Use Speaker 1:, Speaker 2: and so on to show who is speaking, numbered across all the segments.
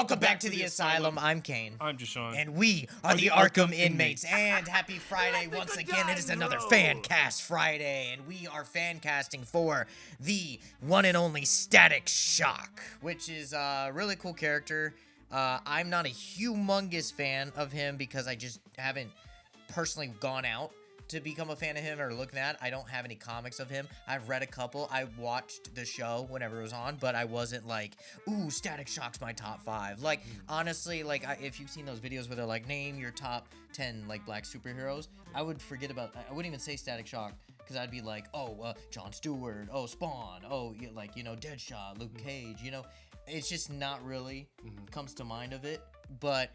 Speaker 1: Welcome back to the Asylum. I'm Kane.
Speaker 2: I'm Jasean.
Speaker 1: And we are the Arkham Inmates. And happy Friday once again. It is another Fancast Friday. And we are fan casting for the one and only Static Shock, which is a really cool character. I'm not a humongous fan of him because I just haven't personally gone out to become a fan of him or looking at. I don't have any comics of him. I've read a couple. I watched the show whenever it was on, but I wasn't like, ooh, Static Shock's my top 5. Like, honestly, like, if you've seen those videos where they're like, name your top 10, like, black superheroes, I would forget about, I wouldn't even say Static Shock, because I'd be like, John Stewart, Spawn, like, Deadshot, Luke Cage, it's just not really comes to mind of it, but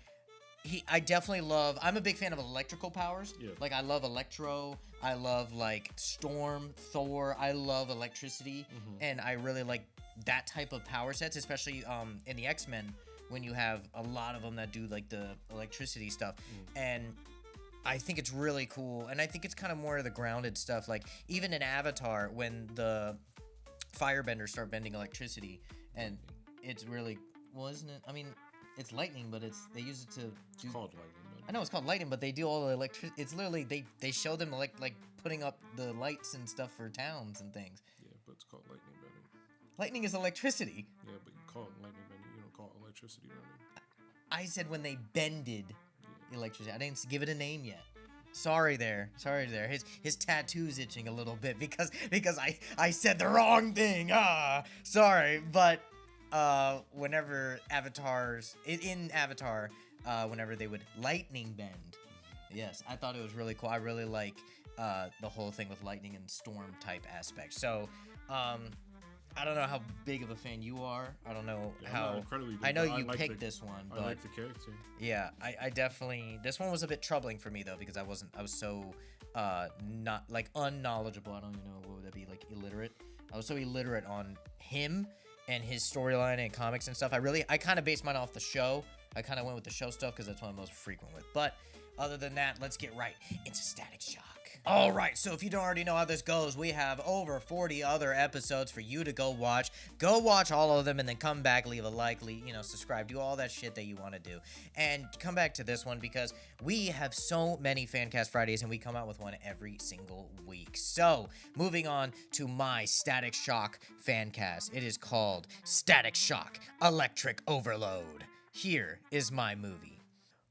Speaker 1: I definitely love, I'm a big fan of electrical powers. Yeah. Like, I love Electro, I love, like, Storm, Thor, I love electricity, and I really like that type of power sets, especially in the X-Men, when you have a lot of them that do, like, the electricity stuff, and I think it's really cool, and I think it's kind of more of the grounded stuff, like, even in Avatar, when the firebenders start bending electricity, and it's really, well, isn't it, I mean, it's lightning, but they use it to do...
Speaker 2: It's called lightning.
Speaker 1: I know it's called lightning, but they do all the electricity. It's literally, they show them like putting up the lights and stuff for towns and things.
Speaker 2: Yeah, but it's called lightning bending.
Speaker 1: Lightning is electricity.
Speaker 2: Yeah, but you call it lightning bending. You don't call it electricity running.
Speaker 1: I said when they bended electricity. I didn't give it a name yet. Sorry there. His tattoo's itching a little bit because I said the wrong thing. Sorry, but... whenever in Avatar, whenever they would lightning bend, yes, I thought it was really cool. I really like the whole thing with lightning and storm type aspects. So, I don't know how big of a fan you are. I don't know how. I know you picked this one, but
Speaker 2: I like the character.
Speaker 1: Yeah, I definitely. This one was a bit troubling for me though because I was so not like unknowledgeable. I don't even know what would that be, like illiterate. I was so illiterate on him and his storyline and comics and stuff. I kind of based mine off the show. I kind of went with the show stuff because that's what I'm most frequent with. But other than that, let's get right into Static Shock. All right, so if you don't already know how this goes, we have over 40 other episodes for you to go watch. Go watch all of them and then come back, leave a like, subscribe, do all that shit that you want to do. And come back to this one because we have so many Fancast Fridays and we come out with one every single week. So, moving on to my Static Shock Fancast. It is called Static Shock Electric Overload. Here is my movie.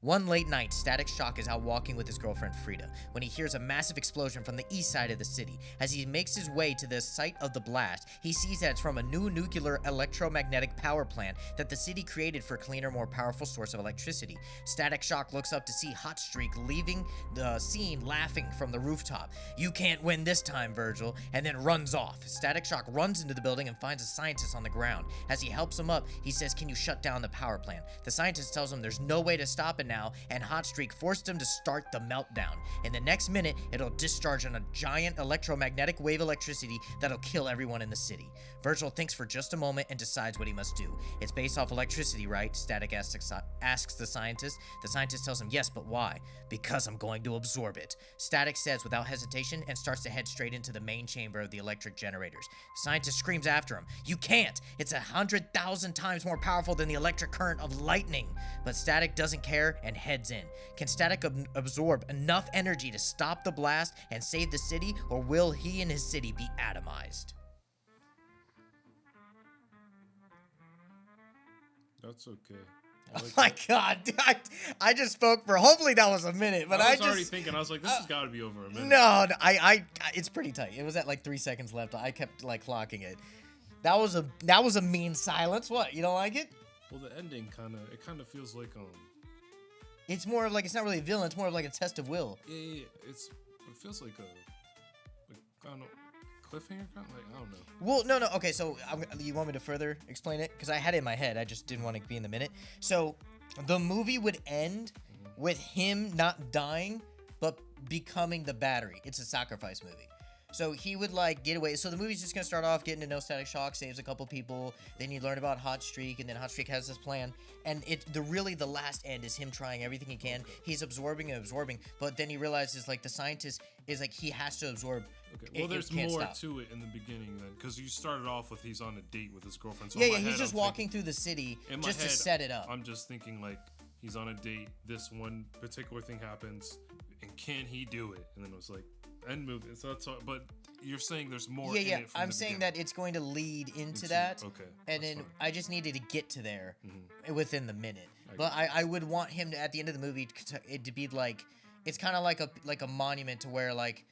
Speaker 1: One late night, Static Shock is out walking with his girlfriend Frida when he hears a massive explosion from the east side of the city. As he makes his way to the site of the blast, he sees that it's from a new nuclear electromagnetic power plant that the city created for a cleaner, more powerful source of electricity. Static Shock looks up to see Hot Streak leaving the scene laughing from the rooftop. "You can't win this time, Virgil," and then runs off. Static Shock runs into the building and finds a scientist on the ground. As he helps him up, he says, "Can you shut down the power plant?" The scientist tells him there's no way to stop it now, and Hot Streak forced him to start the meltdown. In the next minute, it'll discharge on a giant electromagnetic wave of electricity that'll kill everyone in the city. Virgil thinks for just a moment and decides what he must do. "It's based off electricity, right?" Static asks the scientist. The scientist tells him, "Yes, but why?" "Because I'm going to absorb it," Static says without hesitation and starts to head straight into the main chamber of the electric generators. The scientist screams after him, "You can't! It's 100,000 times more powerful than the electric current of lightning." But Static doesn't care and heads in. Can Static absorb enough energy to stop the blast and save the city, or will he and his city be atomized?
Speaker 2: That's okay.
Speaker 1: Oh my god, I just spoke for, hopefully that was a minute, but
Speaker 2: I was already thinking, I was like, this has got to be over a minute.
Speaker 1: No, it's pretty tight. It was at like 3 seconds left. I kept like clocking it. That was a mean silence. What, you don't like it?
Speaker 2: Well, the ending kind of feels like
Speaker 1: it's more of like, it's not really a villain, it's more of like a test of will.
Speaker 2: Yeah. It feels like I don't know, cliffhanger kind of, like, I don't know.
Speaker 1: Well, no. Okay, so you want me to further explain it? Because I had it in my head. I just didn't want to be in the minute. So the movie would end with him not dying, but becoming the battery. It's a sacrifice movie. So he would like get away. So the movie's just gonna start off getting to know Static Shock, saves a couple people. Then you learn about Hot Streak, and then Hot Streak has this plan. And the last end is him trying everything he can. He's absorbing and absorbing, but then he realizes like the scientist is like he has to absorb.
Speaker 2: Okay. Well, there's more to it in the beginning then, because you started off with he's on a date with his girlfriend. So
Speaker 1: yeah, he's just walking through the city just to set it up.
Speaker 2: I'm just thinking like he's on a date. This one particular thing happens, and can he do it? And then it was like end movie. So that's all, but you're saying there's more.
Speaker 1: Yeah.
Speaker 2: In it from
Speaker 1: I'm
Speaker 2: the
Speaker 1: saying
Speaker 2: beginning.
Speaker 1: that it's going to lead into that.
Speaker 2: Okay.
Speaker 1: And then I just needed to get to there within the minute.
Speaker 2: I
Speaker 1: But I would want him to, at the end of the movie it to be like it's kind of like a monument to where like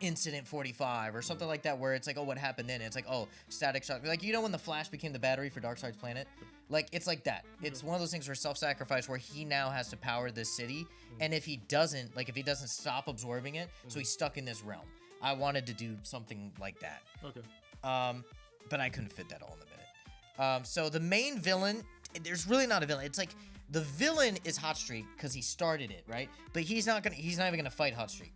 Speaker 1: Incident 45 or something like that, where it's like, oh, what happened then? It's like, oh, Static Shock, like when the Flash became the battery for Darkseid's planet, like it's like that. It's one of those things where self-sacrifice, where he now has to power this city, and if he doesn't stop absorbing it, so he's stuck in this realm. I wanted to do something like that.
Speaker 2: Okay.
Speaker 1: But I couldn't fit that all in the minute. So the main villain, there's really not a villain. It's like the villain is Hot Streak because he started it, right? But he's not even gonna fight Hot Streak.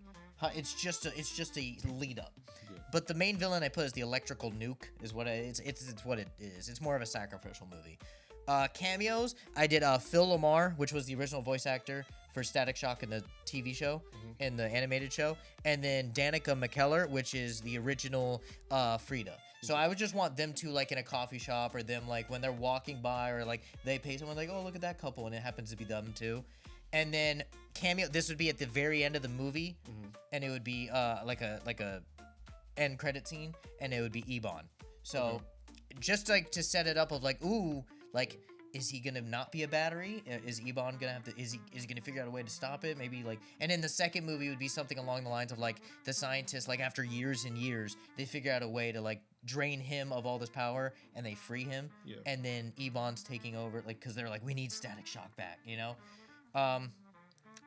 Speaker 1: It's just a lead up. Yeah. But the main villain I put is the electrical nuke. Is what it's what it is. It's more of a sacrificial movie. Cameos, I did Phil Lamar, which was the original voice actor for Static Shock in the TV show, in the animated show, and then Danica McKellar, which is the original Frida. So I would just want them two like in a coffee shop, or them like when they're walking by, or like they pay someone like, oh, look at that couple, and it happens to be them too. And then cameo, this would be at the very end of the movie, and it would be like a end credit scene, and it would be Ebon. So just like to set it up of like, ooh, like, is he gonna not be a battery? Is Ebon gonna have to? Is he gonna figure out a way to stop it? Maybe like, and then the second movie would be something along the lines of like the scientists, like after years and years, they figure out a way to like drain him of all this power, and they free him. Yeah. And then Ebon's taking over, like, because they're like, we need Static Shock back, you know.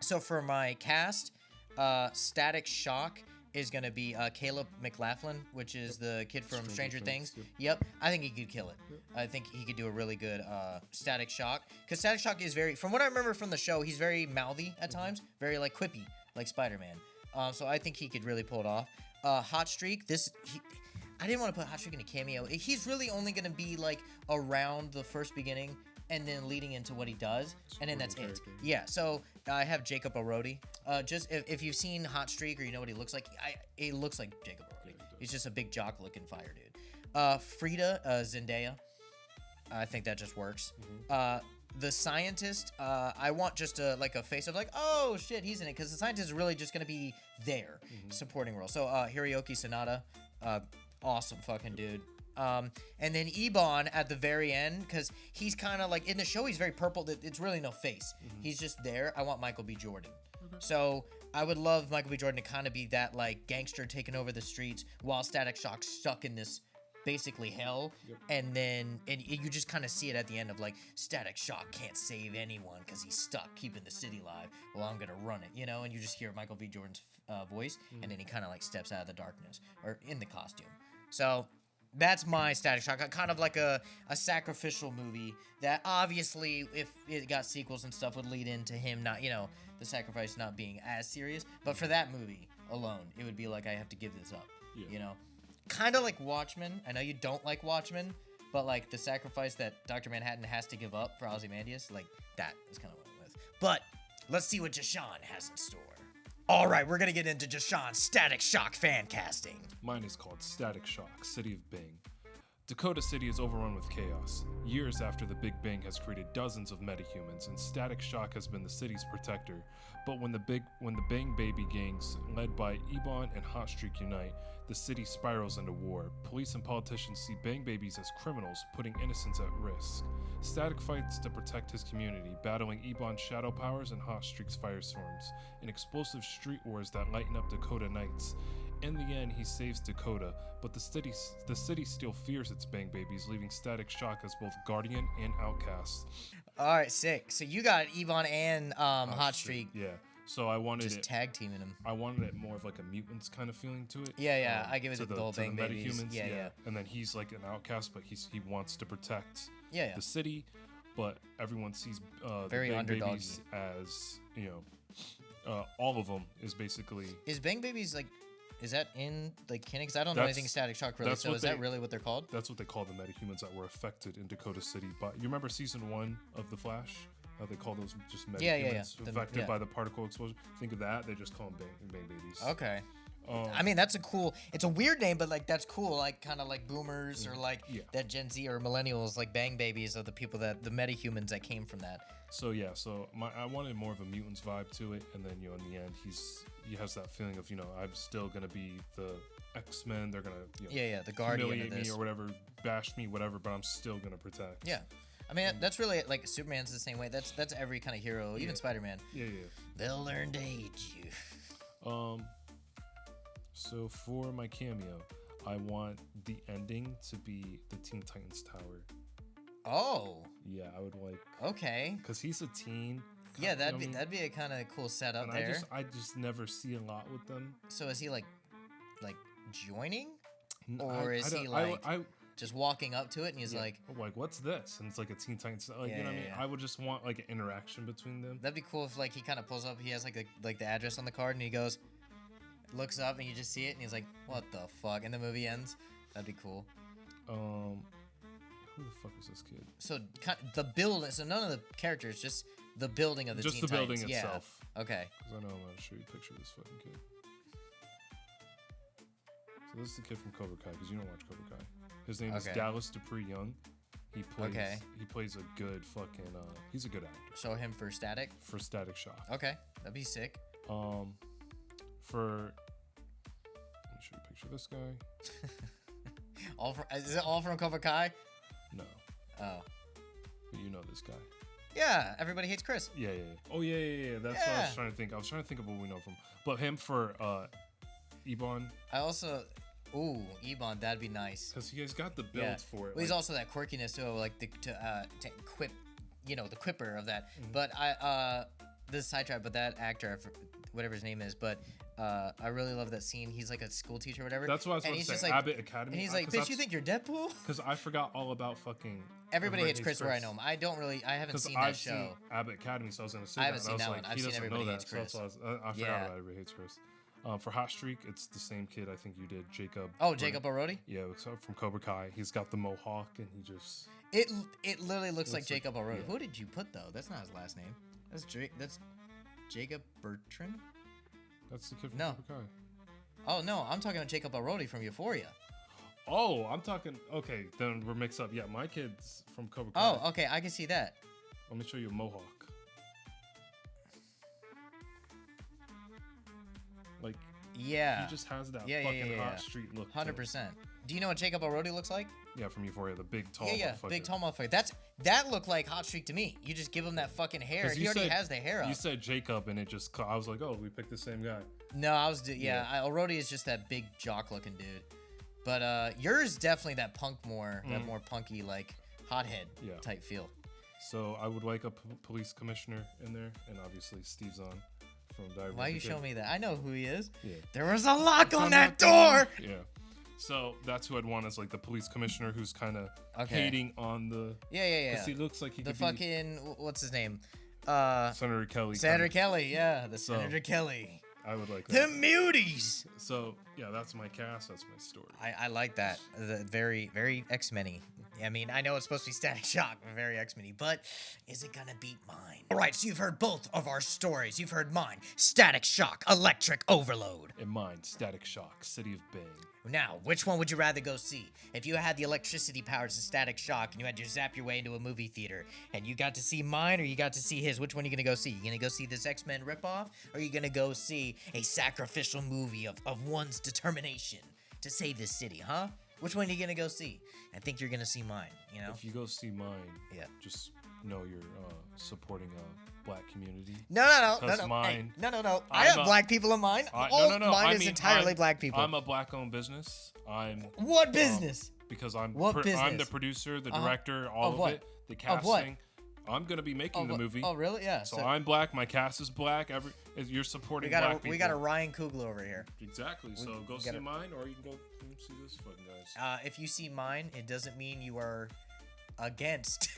Speaker 1: So for my cast, Static Shock is going to be Caleb McLaughlin, which is the kid from Stranger Things. Yep. I think he could kill it. Yep. I think he could do a really good Static Shock. Because Static Shock is very, from what I remember from the show, he's very mouthy at times. Very, like, quippy, like Spider-Man. So I think he could really pull it off. Hot Streak, I didn't want to put Hot Streak in a cameo. He's really only going to be, like, around the first beginning, and then leading into what he does, and then that's it. Yeah, so I have Jacob Elordi. Just if you've seen Hot Streak or you know what he looks like, he looks like Jacob Elordi. He's just a big jock-looking fire dude. Frida, Zendaya. I think that just works. The scientist, I want just a face of like, oh shit, he's in it, because the scientist is really just gonna be there, supporting role. So Hiroyuki Sanada, awesome fucking dude. And then Ebon at the very end, because he's kind of like, in the show, he's very purple. It's really no face. He's just there. I want Michael B. Jordan. So I would love Michael B. Jordan to kind of be that, like, gangster taking over the streets while Static Shock's stuck in this basically hell. And you just kind of see it at the end of, like, Static Shock can't save anyone because he's stuck keeping the city alive. Well, I'm going to run it, you know? And you just hear Michael B. Jordan's voice, and then he kind of, like, steps out of the darkness, or in the costume. So that's my Static Shock. Kind of like a sacrificial movie that obviously, if it got sequels and stuff, would lead into him not, the sacrifice not being as serious. But for that movie alone, it would be like, I have to give this up, Kind of like Watchmen. I know you don't like Watchmen, but like the sacrifice that Dr. Manhattan has to give up for Ozymandias, like that is kind of what it was. But let's see what Jasean has in store. All right, we're going to get into Jasean's Static Shock fan casting.
Speaker 2: Mine is called Static Shock, City of Bang. Dakota City is overrun with chaos. Years after the Big Bang has created dozens of metahumans, and Static Shock has been the city's protector. But when the Bang Baby gangs, led by Ebon and Hot Streak, unite, the city spirals into war. Police and politicians see Bang Babies as criminals, putting innocents at risk. Static fights to protect his community, battling Ebon's shadow powers and Hot Streak's firestorms, in explosive street wars that lighten up Dakota nights. In the end, he saves Dakota, but the city still fears its Bang Babies, leaving Static Shock as both guardian and outcast.
Speaker 1: All right, sick. So you got Ebon and Hot Streak.
Speaker 2: Yeah. So I wanted
Speaker 1: just tag teaming them.
Speaker 2: I wanted it more of like a mutants kind of feeling to it.
Speaker 1: Yeah. I give it the whole Bang Babies.
Speaker 2: Yeah. And then he's like an outcast, but he wants to protect the city, but everyone sees
Speaker 1: very
Speaker 2: the Bang
Speaker 1: underdog
Speaker 2: Babies as all of them is basically.
Speaker 1: Is Bang Babies like? Is that in like canon? Because I don't know anything Static Shock really. So is that really what they're called?
Speaker 2: That's what they call the metahumans that were affected in Dakota City. But you remember season 1 of The Flash? How they call those just metahumans affected by the particle explosion? Think of that. They just call them Bang Babies.
Speaker 1: Okay. I mean, that's it's a weird name, but like that's cool. Like kind of like boomers or like that Gen Z or millennials, like Bang Babies are the people the metahumans that came from that.
Speaker 2: So yeah, I wanted more of a mutants vibe to it, and then in the end he has that feeling of I'm still gonna be the X-Men. They're gonna
Speaker 1: the guardian
Speaker 2: humiliate
Speaker 1: of this.
Speaker 2: me or whatever, bash me, whatever, but I'm still gonna protect.
Speaker 1: Yeah. I mean, that's really like Superman's the same way. That's every kind of hero, even Spider-Man.
Speaker 2: Yeah.
Speaker 1: They'll learn to hate you.
Speaker 2: So for my cameo, I want the ending to be the Teen Titans Tower.
Speaker 1: Oh.
Speaker 2: Yeah, I would like.
Speaker 1: Okay.
Speaker 2: Because he's a teen.
Speaker 1: Yeah, that'd be a kind of cool setup
Speaker 2: and
Speaker 1: there.
Speaker 2: I just never see a lot with them.
Speaker 1: So is he like joining, or is he like just walking up to it and he's like
Speaker 2: what's this? And it's like a Teen Titans. Like you know what I mean? I would just want like an interaction between them.
Speaker 1: That'd be cool if like he kind of pulls up. He has like the address on the card and he goes, looks up and you just see it and he's like, what the fuck? And the movie ends. That'd be cool.
Speaker 2: Who the fuck is this kid?
Speaker 1: So the building. So none of the characters, just the building of the Teen Titans.
Speaker 2: Building itself.
Speaker 1: Okay.
Speaker 2: Because I know I'm gonna show you a picture of this fucking kid. So this is the kid from Cobra Kai, because you don't watch Cobra Kai. His name is Dallas Dupree Young. He plays a good fucking. He's a good actor.
Speaker 1: Show him for Static.
Speaker 2: For Static Shock.
Speaker 1: Okay, that'd be sick.
Speaker 2: Let me show you a picture of this guy.
Speaker 1: Is it all from Cobra Kai?
Speaker 2: No.
Speaker 1: Oh.
Speaker 2: But you know this guy.
Speaker 1: Yeah, Everybody Hates Chris.
Speaker 2: Yeah. Oh yeah. That's what I was trying to think. I was trying to think of what we know from. But him for Ebon.
Speaker 1: Ooh, Ebon, that'd be nice.
Speaker 2: Because he's got the build for it.
Speaker 1: Well, he's also that quirkiness too, like to quip, the quipper of that.
Speaker 2: Mm-hmm.
Speaker 1: But this is sidetrack, but that actor, whatever his name is, but I really love that scene. He's like a school teacher or whatever.
Speaker 2: That's what I was going to say.
Speaker 1: Like,
Speaker 2: Abbott Academy.
Speaker 1: And he's like, bitch, you think you're Deadpool?
Speaker 2: Because I forgot all about fucking.
Speaker 1: Everybody Hates Chris where I know him. I haven't seen that show.
Speaker 2: Seen Abbott Academy, so I was going to say
Speaker 1: I haven't seen that one. I've seen Everybody Hates
Speaker 2: Chris. So I forgot about Everybody Hates Chris. For Hot Streak, it's the same kid I think you did, Jacob.
Speaker 1: Oh, Jacob Arodi?
Speaker 2: Yeah, from Cobra Kai. He's got the mohawk and he just.
Speaker 1: It literally looks like Jacob Arodi. Yeah. Who did you put though? That's not his last name. That's Jacob Bertrand.
Speaker 2: That's the kid from Cobra Kai.
Speaker 1: Oh no, I'm talking about Jacob Arodi from Euphoria.
Speaker 2: Oh, I'm talking. Okay, then we're mixed up. Yeah, my kid's from Cobra Kai.
Speaker 1: Oh, okay, I can see that.
Speaker 2: Let me show you a mohawk. Like, he just has that fucking hot street look.
Speaker 1: 100%. Do you know what Jacob Arodi looks like?
Speaker 2: Yeah, from Euphoria, the big tall.
Speaker 1: Big tall motherfucker. That looked like Hot Streak to me. You just give him that fucking hair. He already has the hair up.
Speaker 2: You said Jacob, and I was like, oh, we picked the same guy.
Speaker 1: No, Arodi is just that big jock looking dude. But yours definitely that that more punky like hothead type feel.
Speaker 2: So I would like a police commissioner in there, and obviously Steve's on.
Speaker 1: Why you show me that? I know who he is.
Speaker 2: Yeah.
Speaker 1: There was a lock on that door.
Speaker 2: Yeah. So that's who I'd want as like the police commissioner who's kind of hating on the.
Speaker 1: Yeah.
Speaker 2: Because he looks like he
Speaker 1: the
Speaker 2: could
Speaker 1: fucking what's his name?
Speaker 2: Senator Kelly.
Speaker 1: Senator Kelly, Senator Kelly.
Speaker 2: I would like
Speaker 1: that. The muties.
Speaker 2: So yeah, that's my cast. That's my story.
Speaker 1: I like that. Very very X-Men-y. I mean, I know it's supposed to be Static Shock, but very X-Men-y, but is it gonna beat mine? All right, so you've heard both of our stories. You've heard mine, Static Shock, Electric Overload.
Speaker 2: And mine, Static Shock, City of Bang.
Speaker 1: Now, which one would you rather go see? If you had the electricity powers of Static Shock and you had to zap your way into a movie theater and you got to see mine or you got to see his, which one are you gonna go see? You gonna go see this X-Men ripoff, or are you gonna go see a sacrificial movie of one's determination to save this city, huh? Which one are you gonna go see? I think you're gonna see mine, you know?
Speaker 2: If you go see mine, just know you're supporting a black community.
Speaker 1: No.
Speaker 2: Mine,
Speaker 1: hey, no. I have black people in mine. Mine is entirely black people.
Speaker 2: I'm a black-owned business.
Speaker 1: What business?
Speaker 2: Because I'm
Speaker 1: business?
Speaker 2: I'm the producer, the director, all of it, the casting. I'm gonna be making the movie.
Speaker 1: Oh, really? Yeah.
Speaker 2: So I'm black. My cast is black. You're supporting black people.
Speaker 1: We got a Ryan Coogler over here.
Speaker 2: Exactly. So go see mine, or you can go see this fucking guys.
Speaker 1: If you see mine, it doesn't mean you are against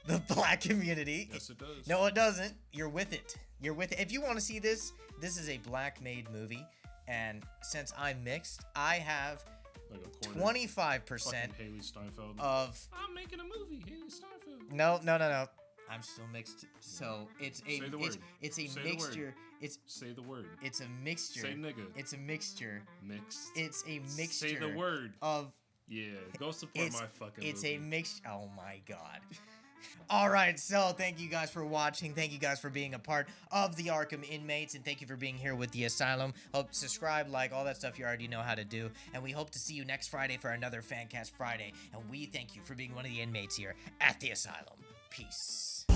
Speaker 1: the black community.
Speaker 2: Yes, it does.
Speaker 1: No, it doesn't. You're with it. You're with it. If you want to see this, this is a black made movie, and since I'm mixed, I have
Speaker 2: Like a corner.
Speaker 1: 25%
Speaker 2: Fucking Haley Steinfeld.
Speaker 1: of.
Speaker 2: I'm making a movie, Haley Steinfeld.
Speaker 1: No. I'm still mixed. So it's a
Speaker 2: Say the word.
Speaker 1: it's a
Speaker 2: Say the word.
Speaker 1: mixture. It's
Speaker 2: Say the word.
Speaker 1: it's a mixture.
Speaker 2: Say nigga.
Speaker 1: It's a mixture.
Speaker 2: Mixed.
Speaker 1: It's a mixture.
Speaker 2: Say the word.
Speaker 1: Of
Speaker 2: Yeah, go support
Speaker 1: it's
Speaker 2: my fucking
Speaker 1: it's
Speaker 2: movie.
Speaker 1: a mix. Oh my god. All right, so thank you guys for watching. Thank you guys for being a part of the Arkham Inmates, and thank you for being here with the Asylum. Hope subscribe, like, all that stuff you already know how to do. And we hope to see you next Friday for another Fancast Friday. And we thank you for being one of the inmates here at the Asylum. Peace.